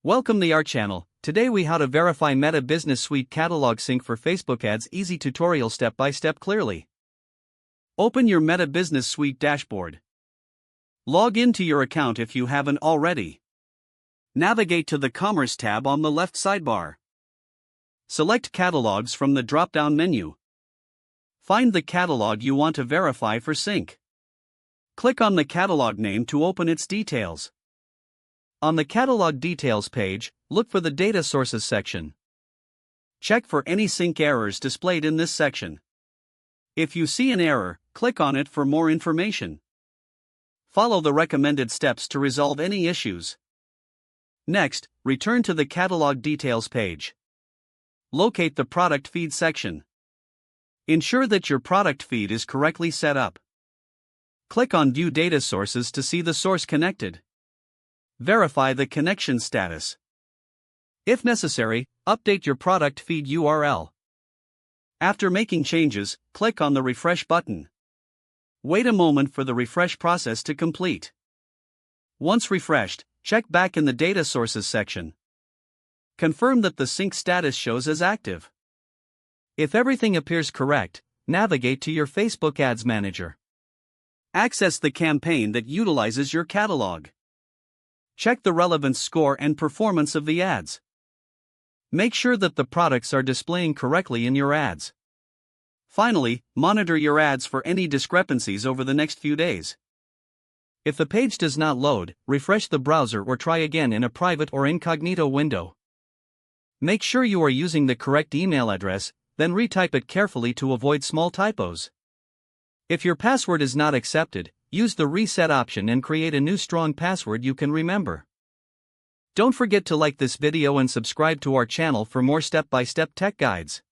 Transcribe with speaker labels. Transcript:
Speaker 1: Welcome to our channel. Today we how to verify Meta Business Suite catalog sync for Facebook ads. Easy tutorial step by step clearly. Open your Meta Business Suite dashboard. Log into your account if you haven't already. Navigate to the Commerce tab on the left sidebar. Select Catalogs from the drop-down menu. Find the catalog you want to verify for sync. Click on the catalog name to open its details. On the Catalog Details page, look for the Data Sources section. Check for any sync errors displayed in this section. If you see an error, click on it for more information. Follow the recommended steps to resolve any issues. Next, return to the Catalog Details page. Locate the Product Feed section. Ensure that your product feed is correctly set up. Click on View Data Sources to see the source connected. Verify the connection status. If necessary, update your product feed URL. After making changes, click on the Refresh button. Wait a moment for the refresh process to complete. Once refreshed, check back in the Data Sources section. Confirm that the sync status shows as active. If everything appears correct, navigate to your Facebook Ads Manager. Access the campaign that utilizes your catalog. Check the relevance score and performance of the ads. Make sure that the products are displaying correctly in your ads. Finally, monitor your ads for any discrepancies over the next few days. If the page does not load, refresh the browser or try again in a private or incognito window. Make sure you are using the correct email address, then retype it carefully to avoid small typos. If your password is not accepted, use the reset option and create a new strong password you can remember. Don't forget to like this video and subscribe to our channel for more step-by-step tech guides.